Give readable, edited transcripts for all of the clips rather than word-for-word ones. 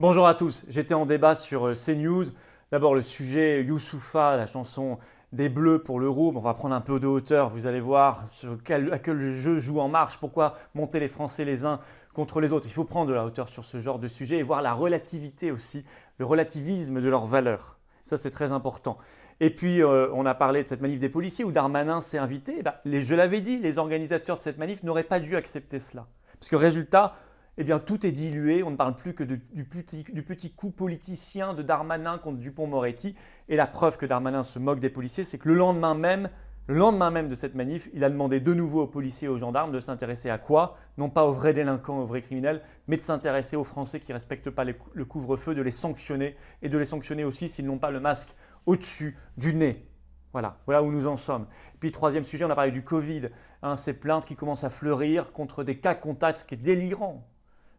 Bonjour à tous, j'étais en débat sur CNews. D'abord le sujet Youssoupha, la chanson des Bleus pour l'Euro. On va prendre un peu de hauteur, vous allez voir à quel jeu joue En Marche, pourquoi monter les Français les uns contre les autres. Il faut prendre de la hauteur sur ce genre de sujet et voir la relativité aussi, le relativisme de leurs valeurs. Ça c'est très important. Et puis on a parlé de cette manif des policiers où Darmanin s'est invité. Je l'avais dit, les organisateurs de cette manif n'auraient pas dû accepter cela. Parce que résultat, eh bien, tout est dilué, on ne parle plus que du petit coup politicien de Darmanin contre Dupond-Moretti. Et la preuve que Darmanin se moque des policiers, c'est que le lendemain même de cette manif, il a demandé de nouveau aux policiers et aux gendarmes de s'intéresser à quoi? Non pas aux vrais délinquants, aux vrais criminels, mais de s'intéresser aux Français qui ne respectent pas le couvre-feu, de les sanctionner et de les sanctionner aussi s'ils n'ont pas le masque au-dessus du nez. Voilà où nous en sommes. Et puis, troisième sujet, on a parlé du Covid. Ces plaintes qui commencent à fleurir contre des cas contacts, ce qui est délirant.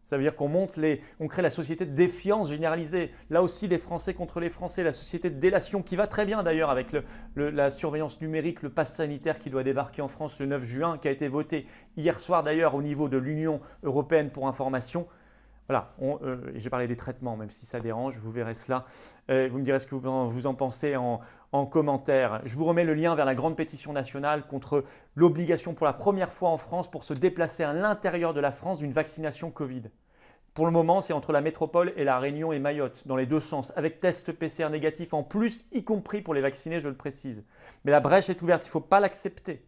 Ça veut dire qu'on crée la société de défiance généralisée. Là aussi, les Français contre les Français, la société de délation qui va très bien d'ailleurs avec la surveillance numérique, le pass sanitaire qui doit débarquer en France le 9 juin, qui a été voté hier soir d'ailleurs au niveau de l'Union européenne pour information. Voilà, j'ai parlé des traitements, même si ça dérange, vous verrez cela. Vous me direz ce que vous en pensez en commentaire. Je vous remets le lien vers la grande pétition nationale contre l'obligation pour la première fois en France pour se déplacer à l'intérieur de la France d'une vaccination Covid. Pour le moment, c'est entre la métropole et la Réunion et Mayotte, dans les deux sens, avec test PCR négatif en plus, y compris pour les vaccinés, je le précise. Mais la brèche est ouverte, il ne faut pas l'accepter.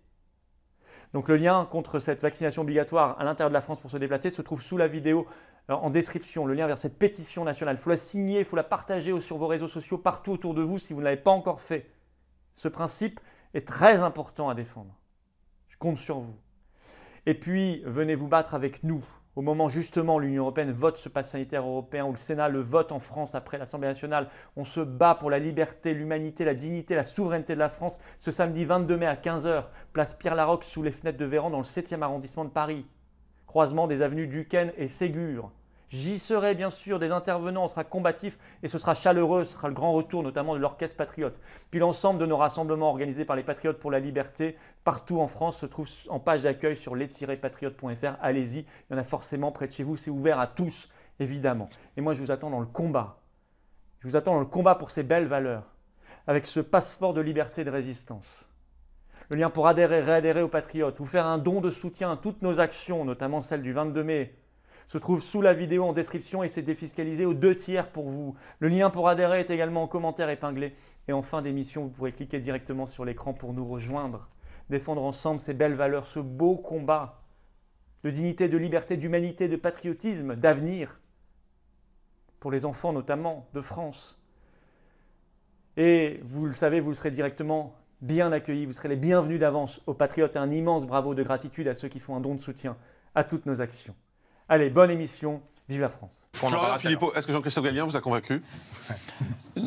Donc le lien contre cette vaccination obligatoire à l'intérieur de la France pour se déplacer se trouve sous la vidéo en description. Le lien vers cette pétition nationale, il faut la signer, il faut la partager sur vos réseaux sociaux partout autour de vous si vous ne l'avez pas encore fait. Ce principe est très important à défendre. Je compte sur vous. Et puis, venez vous battre avec nous. Au moment justement où l'Union européenne vote ce pass sanitaire européen, où le Sénat le vote en France après l'Assemblée nationale, on se bat pour la liberté, l'humanité, la dignité, la souveraineté de la France. Ce samedi 22 mai à 15h, place Pierre-Laroque sous les fenêtres de Véran dans le 7e arrondissement de Paris. Croisement des avenues Duquesne et Ségur. J'y serai bien sûr, des intervenants, on sera combatifs et ce sera chaleureux, ce sera le grand retour notamment de l'Orchestre Patriote. Puis l'ensemble de nos rassemblements organisés par les Patriotes pour la liberté, partout en France, se trouve en page d'accueil sur les-patriotes.fr. Allez-y, il y en a forcément près de chez vous, c'est ouvert à tous, évidemment. Et moi je vous attends dans le combat. Je vous attends dans le combat pour ces belles valeurs, avec ce passeport de liberté et de résistance. Le lien pour réadhérer aux Patriotes ou faire un don de soutien à toutes nos actions, notamment celle du 22 mai, se trouve sous la vidéo en description et c'est défiscalisé aux 2/3 pour vous. Le lien pour adhérer est également en commentaire épinglé. Et en fin d'émission, vous pourrez cliquer directement sur l'écran pour nous rejoindre. Défendre ensemble ces belles valeurs, ce beau combat de dignité, de liberté, d'humanité, de patriotisme, d'avenir. Pour les enfants notamment de France. Et vous le savez, vous serez directement bien accueillis. Vous serez les bienvenus d'avance aux Patriotes. Un immense bravo de gratitude à ceux qui font un don de soutien à toutes nos actions. Allez, bonne émission, vive la France. Florian Philippot, est-ce que Jean-Christophe Gallien vous a convaincu?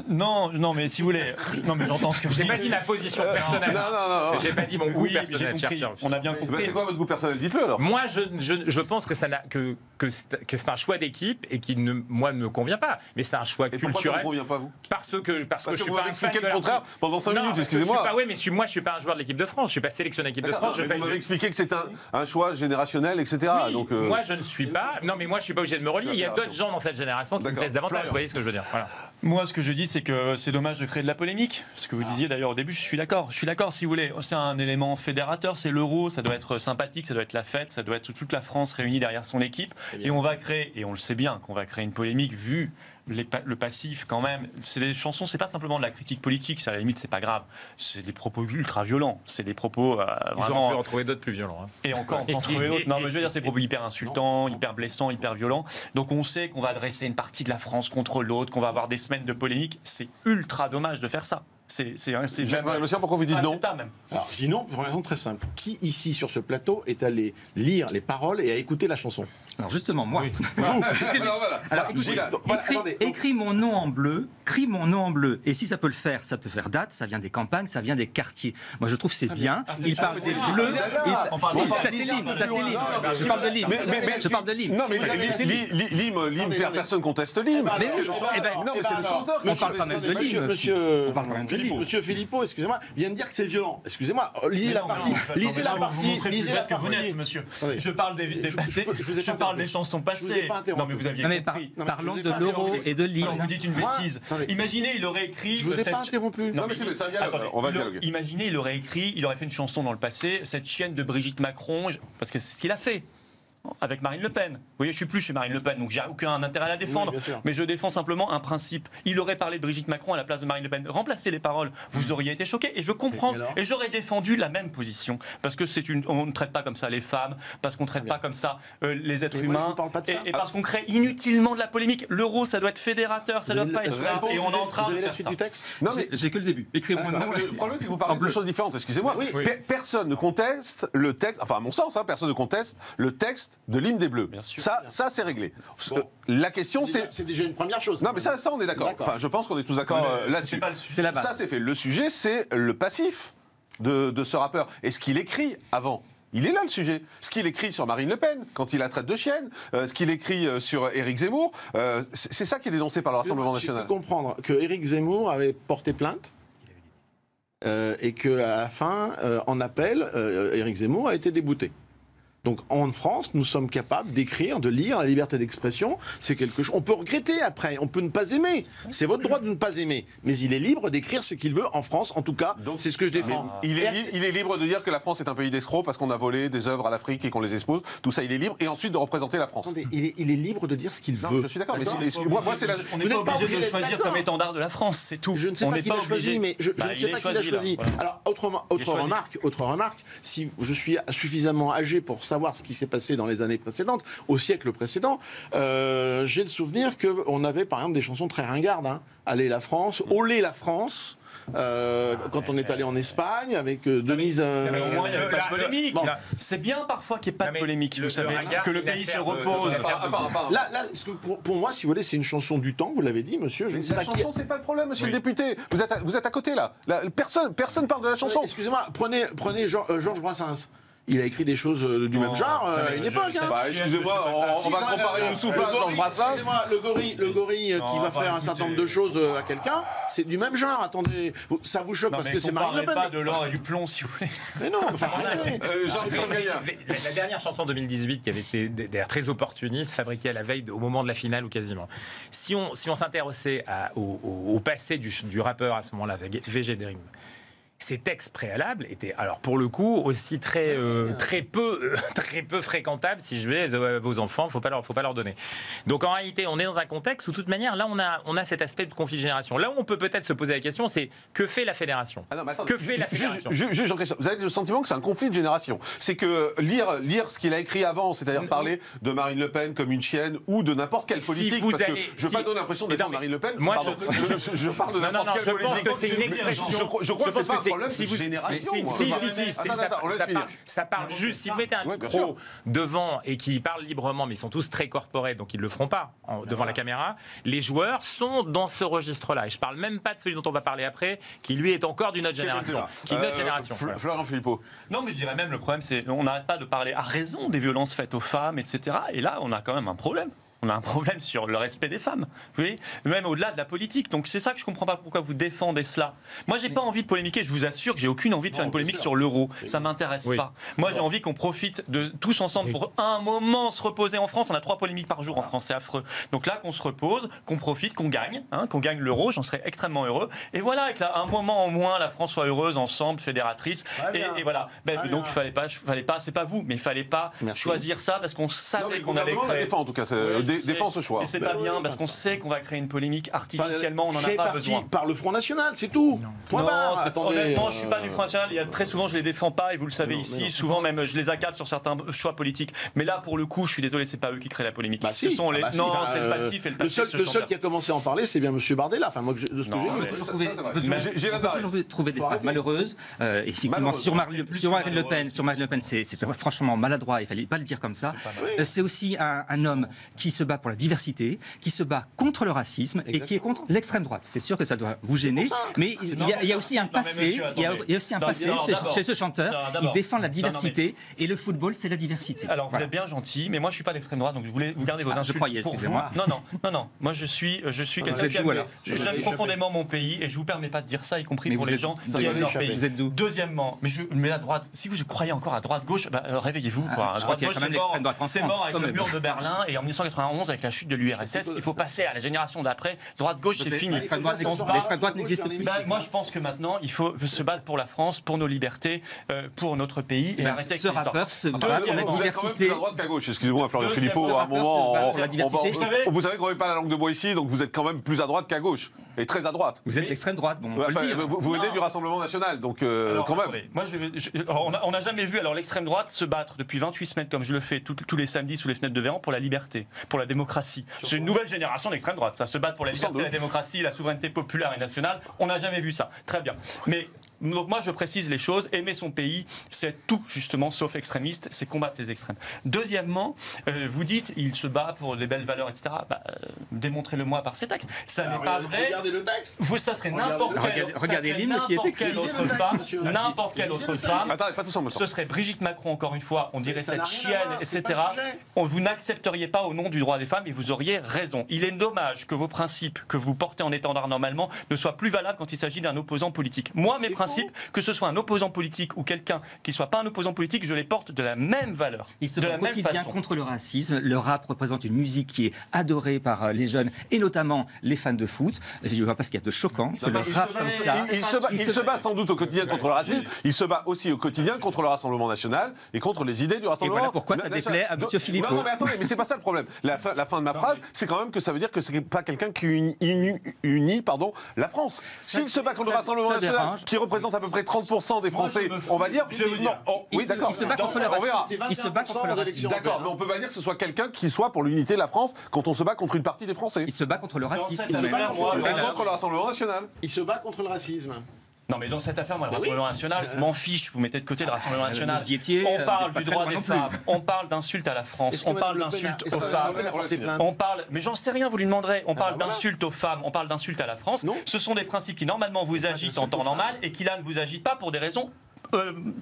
Non, mais si vous voulez, non, mais j'entends ce que vous dites. J'ai pas dit ma position personnelle. Non. J'ai pas dit mon goût personnel. On a bien compris. C'est quoi votre goût personnel? Dites-le alors. Moi, je pense que c'est un choix d'équipe et qui ne me convient pas. Mais c'est un choix culturel. Pourquoi ça ne convient pas vous? Parce que je suis vous pas m'avez un fan expliqué de le la... contraire pendant 5 minutes, excusez-moi. Oui, mais moi, je suis pas un joueur de l'équipe de France. Je suis pas sélectionné équipe de France. Vous m'avez expliqué que c'est un choix générationnel, etc. Oui, donc, moi, je ne suis pas. Non, mais moi, je suis pas obligé de me relier. Il y a d'autres gens dans cette génération qui me plaisent davantage. Vous voyez ce que je veux dire? Voilà. Moi, ce que je dis, c'est que c'est dommage de créer de la polémique. Ce que vous disiez d'ailleurs au début, je suis d'accord. Je suis d'accord, si vous voulez. C'est un élément fédérateur, c'est l'euro, ça doit être sympathique, ça doit être la fête, ça doit être toute la France réunie derrière son équipe. Et on va créer, et on le sait bien, qu'on va créer une polémique vu le passif quand même. C'est des chansons, c'est pas simplement de la critique politique, ça, à la limite, c'est pas grave. C'est des propos ultra violents. C'est des propos Ils vraiment. auraient pu en trouver d'autres plus violents. Hein. Et encore, on peut en trouver d'autres. Non, mais je veux dire, c'est des propos hyper insultants, hyper blessants, hyper violents. Donc on sait qu'on va adresser une partie de la France contre l'autre, qu'on va avoir des semaines de polémique. C'est ultra dommage de faire ça. C'est jamais. Monsieur, pourquoi vous dites non? Alors, je dis non pour une raison très simple. Qui ici sur ce plateau est allé lire les paroles et à écouter la chanson? Alors justement, moi. Oui. Alors écoutez, écris mon nom en bleu, crie mon nom en bleu. Et si ça peut le faire, ça peut faire date, ça vient des campagnes, ça vient des quartiers. Moi je trouve que c'est bien. Il parle des bleus. Ça c'est l'hymne, ça c'est l'hymne. Je parle de l'hymne. Je parle de l'hymne. Non mais l'hymne, personne conteste l'hymne. Non mais c'est le chanteur. On parle quand même de l'hymne. Monsieur Philippot, excusez-moi, vient de dire que c'est violent. Excusez-moi, lisez la partie. Lisez la partie. Monsieur. Je parle parle des chansons passées. Non, mais vous aviez compris. Parlons de l'euro et de l'île. Vous dites une bêtise. Imaginez, il aurait écrit. Je vous ai pas interrompu. Non, mais c'est un dialogue. On va dialoguer. Imaginez, il aurait écrit, il aurait fait une chanson dans le passé, cette chienne de Brigitte Macron, parce que c'est ce qu'il a fait. Avec Marine Le Pen. Vous voyez, je suis plus chez Marine Le Pen, donc j'ai aucun intérêt à la défendre. Oui, mais je défends simplement un principe. Il aurait parlé de Brigitte Macron à la place de Marine Le Pen. Remplacez les paroles, vous auriez été choqués. Et je comprends. Et j'aurais défendu la même position. Parce que on ne traite pas comme ça les femmes, parce qu'on ne traite pas comme ça les êtres humains. Et parce qu'on crée inutilement de la polémique. L'euro, ça doit être fédérateur, ça ne doit pas être ça. Et on est en train de faire ça. Non, mais j'ai que le début. Écrivez-moi. Le problème, c'est que vous parlez de choses différentes. Excusez-moi. Personne ne conteste le texte, enfin, à mon sens, personne ne conteste le texte de l'hymne des Bleus. Ça c'est réglé. Bon. La question, c'est déjà une première chose. Non, mais ça, on est d'accord. Enfin, je pense qu'on est tous d'accord là-dessus. C'est la base. Ça, c'est fait. Le sujet, c'est le passif de ce rappeur. Et ce qu'il écrit avant. Il est là le sujet. Ce qu'il écrit sur Marine Le Pen, quand il la traite de chienne, ce qu'il écrit sur Éric Zemmour, c'est ça qui est dénoncé par le Rassemblement national. Il faut comprendre que Éric Zemmour avait porté plainte et qu'à la fin, en appel, Éric Zemmour a été débouté. Donc en France, nous sommes capables d'écrire, de lire, la liberté d'expression, c'est quelque chose. On peut regretter après, on peut ne pas aimer. C'est votre droit de ne pas aimer. Mais il est libre d'écrire ce qu'il veut en France, en tout cas, c'est ce que je défends. Il est libre de dire que la France est un pays d'escrocs parce qu'on a volé des œuvres à l'Afrique et qu'on les expose. Tout ça, il est libre. Et ensuite de représenter la France. Attendez, il est libre de dire ce qu'il veut. Je suis d'accord, mais moi, c'est la... On n'est pas obligé de le choisir comme étendard de la France, c'est tout. Je ne sais pas qui l'a choisi, mais je ne sais pas qui l'a choisi. Alors, autre remarque, si je suis suffisamment âgé pour savoir ce qui s'est passé dans les années précédentes, au siècle précédent, j'ai le souvenir qu'on avait par exemple des chansons très ringardes. Allez la France, olé la France. Quand on est allé en Espagne avec Denise. Mais au moins, il n'y avait pas de polémique. Bon. C'est bien parfois qu'il n'y ait pas de polémique. Vous savez, que le pays se repose. Là, pour moi, si vous voulez, c'est une chanson du temps, vous l'avez dit, monsieur. Je ne sais pas qui. La chanson, c'est pas le problème, monsieur le député. Vous êtes à côté, là. Personne parle de la chanson. Excusez-moi, prenez Georges Brassens. Il a écrit des choses du même genre à une époque. Excusez-moi, on va comparer Youssoupha à Georges Brassens. Le gorille qui va faire un certain nombre de choses à quelqu'un, c'est du même genre. Attendez, ça vous choque parce que c'est Marine Le Pen. Pas de l'or et du plomb, si vous voulez. Mais non, la dernière chanson 2018 qui avait été d'ailleurs très opportuniste, fabriquée à la veille, au moment de la finale ou quasiment. Si on s'intéressait au passé du rappeur à ce moment-là, VG Derim, ces textes préalables étaient, alors pour le coup, aussi très peu fréquentables. Si je vais, vos enfants, faut pas leur donner. Donc en réalité, on est dans un contexte où, de toute manière, là, on a cet aspect de conflit de génération. Là où on peut peut-être se poser la question, c'est que fait la fédération ? Que fait la fédération ? Jean-Christophe, vous avez le sentiment que c'est un conflit de génération. C'est que lire ce qu'il a écrit avant, c'est-à-dire parler de Marine Le Pen comme une chienne ou de n'importe quelle politique, parce que je veux pas donner l'impression de défendre Marine Le Pen. Moi, je parle de n'importe quelle politique. Je pense que c'est une expression. Je crois que c'est pas si vous ça parle juste. Si vous mettez un micro devant et qui parle librement, mais ils sont tous très corporés, donc ils le feront pas devant la caméra. Les joueurs sont dans ce registre-là. Et je parle même pas de celui dont on va parler après, qui lui est encore d'une autre génération. Florent Philippot. Non, mais je dirais même le problème, c'est on n'arrête pas de parler à raison des violences faites aux femmes, etc. Et là, on a quand même un problème. On a un problème sur le respect des femmes, vous voyez, même au-delà de la politique. Donc c'est ça que je ne comprends pas pourquoi vous défendez cela. Moi, j'ai pas envie de polémiquer, je vous assure que j'ai aucune envie de faire une polémique sur l'euro. Ça m'intéresse pas. Moi, j'ai envie qu'on profite de tous ensemble pour un moment se reposer en France. On a 3 polémiques par jour en France, c'est affreux. Donc là, qu'on se repose, qu'on profite, qu'on gagne l'euro, j'en serais extrêmement heureux. Et voilà, et que là, un moment au moins, la France soit heureuse, ensemble, fédératrice. Et voilà. Donc il fallait pas, c'est pas vous, mais il fallait pas choisir ça parce qu'on savait qu'on avait créé. En tout cas, défend ce choix. Et c'est pas bien parce qu'on sait qu'on va créer une polémique artificiellement, on n'en a pas besoin. Par le Front National, c'est tout. Honnêtement, je suis pas du Front National. Il y a très souvent, je les défends pas et vous le savez ici. Souvent même, je les accable sur certains choix politiques. Mais là, pour le coup, je suis désolé, c'est pas eux qui créent la polémique. Ce sont les. Non, c'est le passif et le passif. Le seul qui a commencé à en parler, c'est bien M. Bardella. Enfin, moi, de ce que j'ai vu. On peut toujours trouver des phrases malheureuses. Effectivement, sur Marine Le Pen, c'est franchement maladroit. Il fallait pas le dire comme ça. C'est aussi un homme qui se bat pour la diversité, qui se bat contre le racisme et qui est contre l'extrême droite. C'est sûr que ça doit vous gêner, mais il y a aussi un passé. Il y a aussi un passé chez ce chanteur. Il défend la diversité et le football, c'est la diversité. Alors vous êtes bien gentil, mais moi je suis pas d'extrême droite, donc je voulais vous garder vos insultes pour vous. Non. Moi je suis quelqu'un qui aime, j'aime profondément mon pays et je vous permets pas de dire ça, y compris pour les gens qui aiment leur pays. Vous êtes d'où? Deuxièmement, mais la droite, si vous croyez encore à droite-gauche, réveillez-vous. À droite-gauche, c'est mort avec le mur de Berlin et en 1991 avec la chute de l'URSS. Il faut passer à la génération d'après. Droite-gauche, c'est fini. L'extrême droite n'existe plus. Moi je pense que maintenant il faut se battre pour la France, pour nos libertés, pour notre pays et arrêter avec ce rappeur se bat pour la Vous êtes quand même plus à droite qu'à gauche. Excusez-moi, Florian Philippot, à un moment, vous savez qu'on ne met pas la langue de bois ici, donc vous êtes quand même plus à droite qu'à gauche. Et très à droite. Vous êtes d'extrême droite, bon, on peut le dire. Vous venez du Rassemblement National, donc quand même. Moi, on n'a jamais vu l'extrême droite se battre depuis 28 semaines, comme je le fais tous les samedis sous les fenêtres de Véran, pour la liberté, pour la démocratie. C'est une nouvelle génération d'extrême droite. Ça se bat pour la liberté, la démocratie, la souveraineté populaire et nationale. On n'a jamais vu ça. Très bien. Mais donc moi, je précise les choses. Aimer son pays, c'est tout, justement, sauf extrémiste, c'est combattre les extrêmes. Deuxièmement, vous dites, il se bat pour des belles valeurs, etc. Démontrez-le-moi par ces textes. Ça n'est pas vrai. Regardez le texte. Ça serait n'importe quelle autre femme. Attendez, pas tous en même temps. Ce serait Brigitte Macron, encore une fois. On dirait cette chienne, etc. Vous n'accepteriez pas au nom du droit des femmes et vous auriez raison. Il est dommage que vos principes que vous portez en étendard normalement ne soient plus valables quand il s'agit d'un opposant politique. Moi, mes principes, que ce soit un opposant politique ou quelqu'un qui ne soit pas un opposant politique, je les porte de la même valeur. Il se bat au quotidien contre le racisme. Le rap représente une musique qui est adorée par les jeunes et notamment les fans de foot. Je ne vois pas ce qu'il y a de choquant. C'est le rap comme ça. Il se bat sans doute au quotidien contre le racisme. Il se bat aussi au quotidien contre le Rassemblement National et contre les idées du Rassemblement. Et voilà pourquoi ça déplaît à M. Philippot. Non, mais attendez, mais c'est pas ça le problème. La fin de ma phrase, c'est quand même que ça veut dire que c'est pas quelqu'un qui unit la France. S'il se bat contre le Rassemblement National, qui représente à peu près 30% des Français, on va dire. Oui, d'accord. Il se bat contre le racisme. Il se bat contre le racisme. D'accord, mais on peut pas dire que ce soit quelqu'un qui soit pour l'unité de la France quand on se bat contre une partie des Français. Il se bat contre le racisme. Il se bat contre le Rassemblement National. Il se bat contre le racisme. Non, mais dans cette affaire, moi, le Rassemblement National, je m'en fiche, vous mettez de côté le Rassemblement National. On parle du droit des femmes, on parle d'insultes à la France, on parle d'insultes aux femmes, on parle, mais j'en sais rien, vous lui demanderez, on parle d'insultes aux femmes, on parle d'insultes à la France. Ce sont des principes qui, normalement, vous agitent en temps normal et qui, là, ne vous agitent pas pour des raisons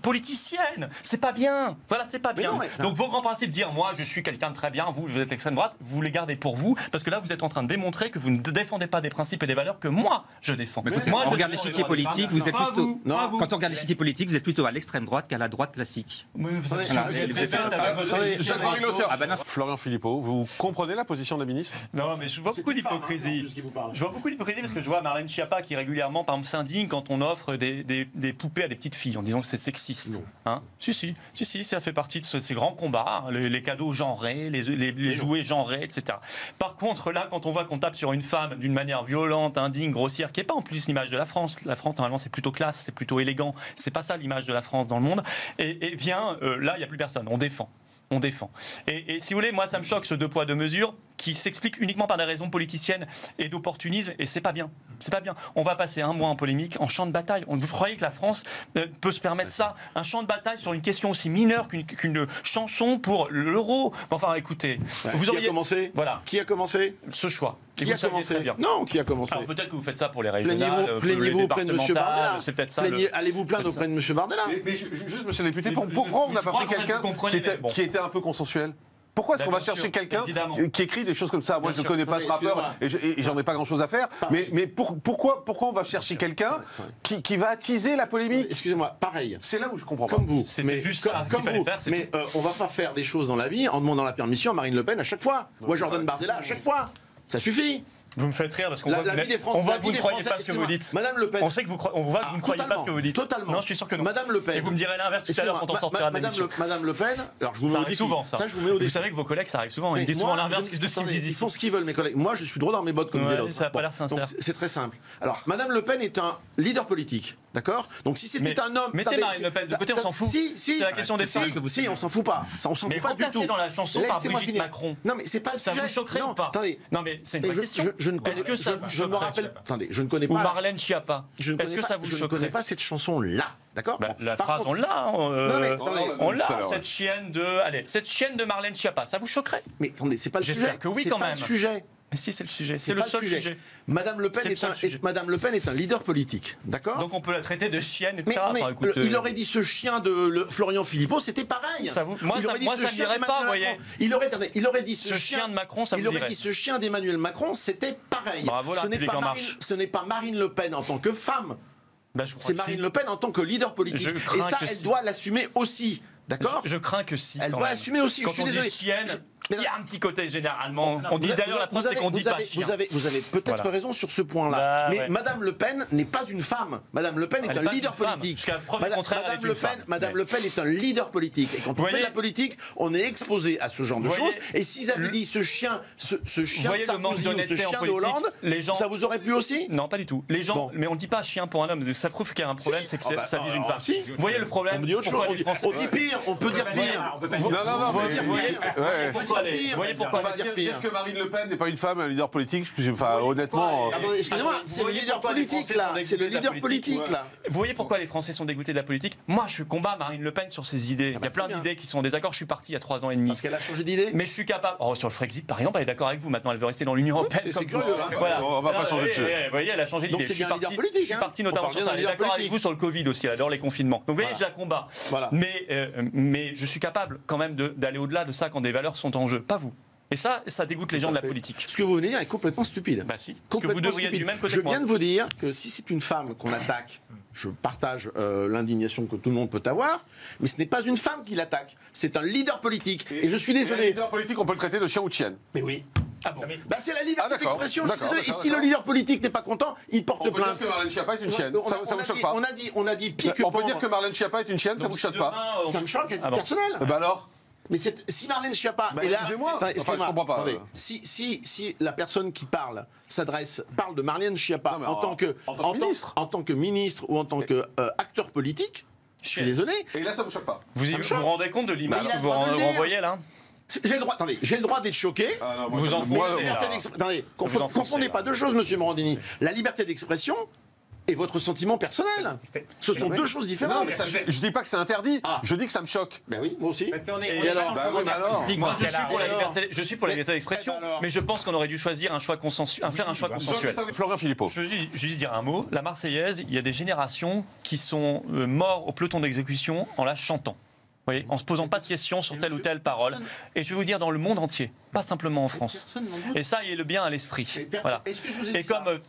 politicienne, c'est pas bien. Voilà, c'est pas bien. Donc vos grands principes, dire moi je suis quelqu'un de très bien, vous êtes extrême droite, vous les gardez pour vous, parce que là vous êtes en train de démontrer que vous ne défendez pas des principes et des valeurs que moi je défends. Moi, je regarde l'échiquier politique, vous êtes plutôt. Quand on regarde l'échiquier politique, vous êtes plutôt à l'extrême droite qu'à la droite classique. Florian Philippot, vous comprenez la position des ministres? Non, mais je vois beaucoup d'hypocrisie. Je vois beaucoup d'hypocrisie parce que je vois Marlène Schiappa qui régulièrement, par exemple, s'indigne quand on offre des poupées à des petites filles en disant que c'est sexiste. Hein? Si, ça fait partie de ces grands combats, hein, les cadeaux genrés, les jouets genrés, etc. Par contre, là, quand on voit qu'on tape sur une femme d'une manière violente, indigne, grossière, qui n'est pas en plus l'image de la France. La France, normalement, c'est plutôt classe, c'est plutôt élégant. C'est pas ça l'image de la France dans le monde. Et bien, là, il n'y a plus personne. On défend. Et si vous voulez, moi, ça me choque ce 2 poids 2 mesures qui s'explique uniquement par des raisons politiciennes et d'opportunisme, et c'est pas bien. C'est pas bien. On va passer un mois en polémique, en champ de bataille. Vous croyez que la France peut se permettre ça? Un champ de bataille sur une question aussi mineure qu'une chanson pour l'euro? Enfin, écoutez, vous auriez commencé. Voilà. Qui a commencé ce choix? Qui a commencé? Non, qui a commencé? Alors peut-être que vous faites ça pour les régionales, plaignez-vous auprès de M. Bardella. C'est peut-être ça. Allez-vous plaindre auprès de M. Bardella. Mais juste, monsieur le député, pourquoi on n'a pas pris quelqu'un qui était un peu consensuel? Pourquoi est-ce qu'on va chercher quelqu'un qui écrit des choses comme ça? Moi, je ne connais pas ce rappeur et j'en ai pas grand-chose à faire. Mais pourquoi on va chercher quelqu'un qui va attiser la polémique? Excusez-moi, pareil. C'est là où je comprends pas. Comme vous. C'était juste ça qu'il fallait faire. Mais on va pas faire des choses dans la vie en demandant la permission à Marine Le Pen à chaque fois. Ou à Jordan Bardella à chaque fois. Ça suffit. Vous me faites rire parce qu'on voit que vous ne croyez pas ce que vous dites. Madame Le Pen. On sait que vous ne croyez pas ce que vous dites. Totalement. Non, je suis sûr que non. Madame Le Pen. Et vous me direz l'inverse tout à l'heure quand on sortira de l'émission. Madame Le Pen. Alors je vous mets ça au arrive défi. souvent, ça. Je vous mets au défi. Vous savez que vos collègues, ça arrive souvent. Ils disent souvent l'inverse de ce qu'ils disent ici. Ils font ce qu'ils veulent, mes collègues. Moi, je suis droit dans mes bottes comme disait l'autre. Ça n'a pas l'air sincère. C'est très simple. Alors, Madame Le Pen est un leader politique. D'accord? Donc si c'était un homme... Mettez Marine Le Pen de côté, on s'en fout. C'est la question des femmes que vous on s'en fout pas. On s'en fout pas du tout. Dans la chanson par Brigitte Macron. Non, mais c'est pas le sujet. Ça vous choquerait ou pas? Attendez. Non, mais c'est une vraie question. Est-ce que ça vous choquerait? Attendez, je ne connais pas... Ou Marlène Schiappa. Est-ce que ça vous choquerait? Je ne connais pas cette chanson-là. D'accord? La phrase, on l'a. On l'a, cette chienne de Marlène Schiappa. Ça vous choquerait? Mais attendez, c'est pas le sujet. J'espère que oui, quand même. C'est pas le sujet. Mais si, c'est le sujet. C'est le seul sujet. Madame Le Pen est un leader politique, d'accord? Donc on peut la traiter de chienne, etc. Mais il aurait dit ce chien de Florian Philippot, c'était pareil. Moi, ça ne dirait pas, vous voyez. Il aurait dit ce chien de Macron, ça vous dirait. Il aurait dit ce chien d'Emmanuel Macron, c'était pareil. Bravo, ce n'est pas Marine Le Pen en tant que femme. C'est Marine Le Pen en tant que leader politique. Et ça, elle doit l'assumer aussi. D'accord? Je crains que si. Elle doit assumer aussi. Quand on dit chienne, il y a un petit côté généralement. On dit d'ailleurs la preuve, c'est qu'on dit pas chien. Vous avez peut-être raison sur ce point-là. Mais Madame Le Pen n'est pas une femme. Madame Le Pen est un leader politique. Madame Le Pen est un leader politique. Et quand on fait de la politique, on est exposé à ce genre de choses. Et s'ils avaient dit ce chien de Sarkozy ou ce chien de Hollande, ça vous aurait plu aussi? Non, pas du tout. Les gens, mais on dit pas chien pour un homme. Ça prouve qu'il y a un problème, c'est que ça vise une femme. Vous voyez le problème? On dit pire, on peut dire pire. Non, Vous voyez pourquoi dire que Marine Le Pen n'est pas une femme, un leader politique, honnêtement... Excusez-moi, c'est le leader politique, là. C'est le leader politique, là. Vous voyez pourquoi les Français sont dégoûtés de la politique? Moi, je combats Marine Le Pen sur ses idées. Il y a plein d'idées qui sont en désaccord. Je suis parti il y a 3 ans et demi. Parce qu'elle a changé d'idée? Mais je suis capable... sur le Frexit, par exemple, elle est d'accord avec vous. Maintenant, elle veut rester dans l'Union Européenne. C'est curieux. On va pas changer de sujet. Vous voyez, elle a changé d'idée. Je suis parti notamment sur ça. Elle est d'accord avec vous sur le Covid aussi. Elle adore les confinements. Donc vous voyez, je la combats. Mais je suis capable quand même d'aller au-delà de ça quand des valeurs sont en jeu. Pas vous. Et ça dégoûte les gens de la politique. Ce que vous venez dire est complètement stupide. Bah si. Parce que vous devriez être du même côté. Je viens de vous dire que si c'est une femme qu'on attaque, je partage l'indignation que tout le monde peut avoir, mais ce n'est pas une femme qui l'attaque, c'est un leader politique. Et je suis désolé. Un leader politique, on peut le traiter de chien ou de chienne. Mais oui. Ah bon. C'est la liberté d'expression, je suis désolé. Et si le leader politique n'est pas content, il porte plainte. On peut dire que Marlène Schiappa est une chienne, ça vous choque pas? On a dit pire que... On peut dire que Marlène Schiappa est une chienne, ça vous choque pas? Ça me choque, à titre personnel. Bah alors? Mais si Marlène Schiappa est là, excusez-moi, je comprends pas. Attendez, si la personne qui parle parle de Marlène Schiappa en tant que ministre ou en tant qu'acteur politique, je suis désolé. Et là, ça vous choque pas? Vous vous rendez compte de l'image que vous renvoyez là? J'ai le droit d'être choqué. Vous en Attendez, confondez pas deux choses, monsieur Morandini. La liberté d'expression et votre sentiment personnel. Ce sont deux choses différentes. Non, mais je dis pas que c'est interdit, je dis que ça me choque. Ben oui, moi aussi. Et alors je suis pour la liberté d'expression, mais je pense qu'on aurait dû choisir un choix consensuel, faire un choix consensuel. Florian Philippot. Je veux juste dire un mot. La Marseillaise, il y a des générations qui sont morts au peloton d'exécution en la chantant. Vous voyez, en se posant pas de questions sur telle ou telle parole. Et je vais vous dire dans le monde entier, pas simplement en France. Et ça, il est le bien à l'esprit. Voilà. Et comme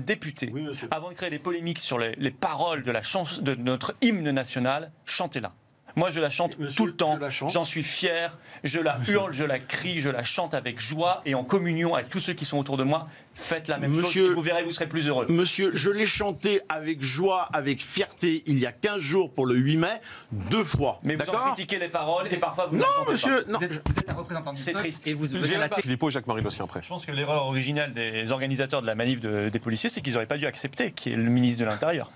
député, avant de créer des polémiques sur les paroles de notre hymne national, chantez-la. Moi, je la chante tout le temps, j'en suis fier, je la hurle, je la crie, je la chante avec joie et en communion avec tous ceux qui sont autour de moi. Faites la même chose et vous verrez, vous serez plus heureux. Monsieur, je l'ai chanté avec joie, avec fierté, il y a 15 jours pour le 8 mai, 2 fois. Mais vous en critiquez les paroles et parfois vous ne la chantez monsieur, pas. Non, vous êtes un représentant du c'est triste. Et vous Philippot et Jacques-Marie Le Sien après. Je pense que l'erreur originale des organisateurs de la manif des policiers, c'est qu'ils n'auraient pas dû accepter qu'il y ait le ministre de l'Intérieur.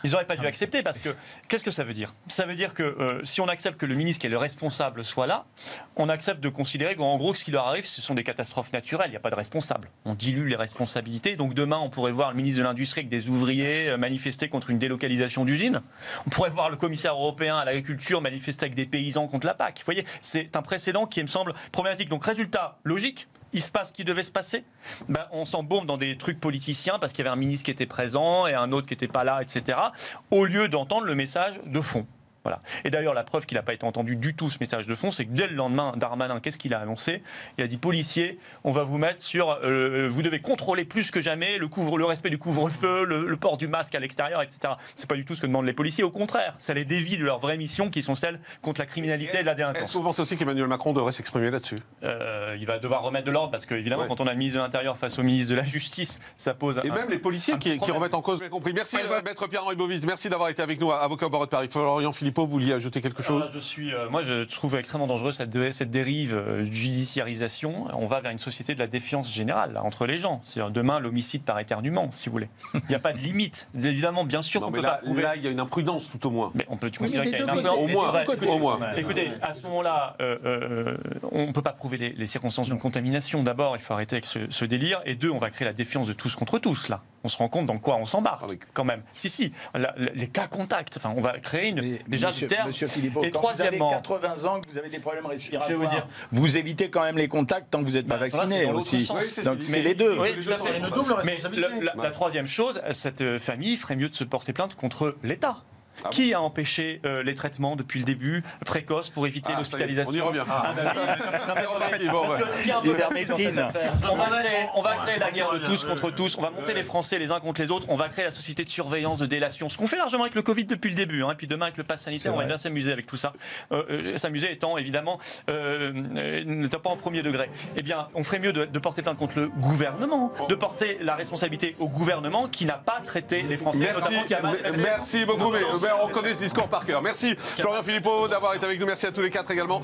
Ils n'auraient pas dû accepter parce que qu'est-ce que ça veut dire? Ça veut dire que si on accepte que le ministre qui est le responsable soit là, on accepte de considérer qu'en gros ce qui leur arrive ce sont des catastrophes naturelles, il n'y a pas de responsable. On dilue les responsabilités, donc demain on pourrait voir le ministre de l'Industrie avec des ouvriers manifester contre une délocalisation d'usines. On pourrait voir le commissaire européen à l'agriculture manifester avec des paysans contre la PAC. Vous voyez, c'est un précédent qui me semble problématique. Donc résultat logique, il se passe ce qui devait se passer. On s'embourbe dans des trucs politiciens parce qu'il y avait un ministre qui était présent et un autre qui n'était pas là, etc. Au lieu d'entendre le message de fond. Voilà. Et d'ailleurs, la preuve qu'il n'a pas été entendu du tout, ce message de fond, c'est que dès le lendemain, Darmanin, qu'est-ce qu'il a annoncé? Il a dit, policiers, on va vous mettre sur... vous devez contrôler plus que jamais le respect du couvre-feu, le port du masque à l'extérieur, etc. C'est pas du tout ce que demandent les policiers. Au contraire, ça les dévie de leur vraie mission, qui sont celles contre la criminalité et la délinquance. Est-ce que vous pensez aussi qu'Emmanuel Macron devrait s'exprimer là-dessus? Il va devoir remettre de l'ordre, parce qu'évidemment, quand on a le ministre de l'Intérieur face au ministre de la Justice, ça pose et même les policiers qui remettent en cause... Merci, Maître Pierre-Henri Bovis. Merci d'avoir été avec nous, avocat au barreau de Paris. Florian Philippot. Philippot, vous vouliez ajouter quelque chose? Moi, je trouve extrêmement dangereux cette dérive judiciarisation. On va vers une société de la défiance générale là, entre les gens. C'est-à-dire demain, l'homicide par éternuement, si vous voulez. Il n'y a pas de limite. Évidemment, bien sûr qu'on peut pas prouver. Là, il y a une imprudence tout au moins. Mais on peut considérer qu'il y a une imprudence. Au moins. Écoutez, à ce moment-là, on ne peut pas prouver les circonstances d'une contamination. D'abord, il faut arrêter avec ce délire. Et deux, on va créer la défiance de tous contre tous, là. On se rend compte dans quoi on s'embarque, quand même. Si, les cas contacts, enfin, on va créer déjà du terme. Monsieur Philippot, et quand troisièmement, vous avez 80 ans, que vous avez des problèmes respiratoires, je vais vous dire, vous évitez quand même les contacts tant que vous n'êtes pas vacciné aussi. Donc c'est les deux. Oui, tout à fait. Mais la troisième chose, cette famille ferait mieux de se porter plainte contre l'État. Qui a empêché les traitements depuis le début, précoces, pour éviter l'hospitalisation? On y revient. On va créer la guerre de tous contre tous, on va monter les Français les uns contre les autres, on va créer la société de surveillance, de délation, ce qu'on fait largement avec le Covid depuis le début, et puis demain avec le pass sanitaire, on va bien s'amuser avec tout ça. S'amuser étant évidemment n'étant pas en premier degré. Eh bien, on ferait mieux de porter plainte contre le gouvernement, de porter la responsabilité au gouvernement qui n'a pas traité les Français. Merci beaucoup. On connaît ce discours par cœur. Merci Florian Philippot d'avoir été avec nous. Merci à tous les quatre également.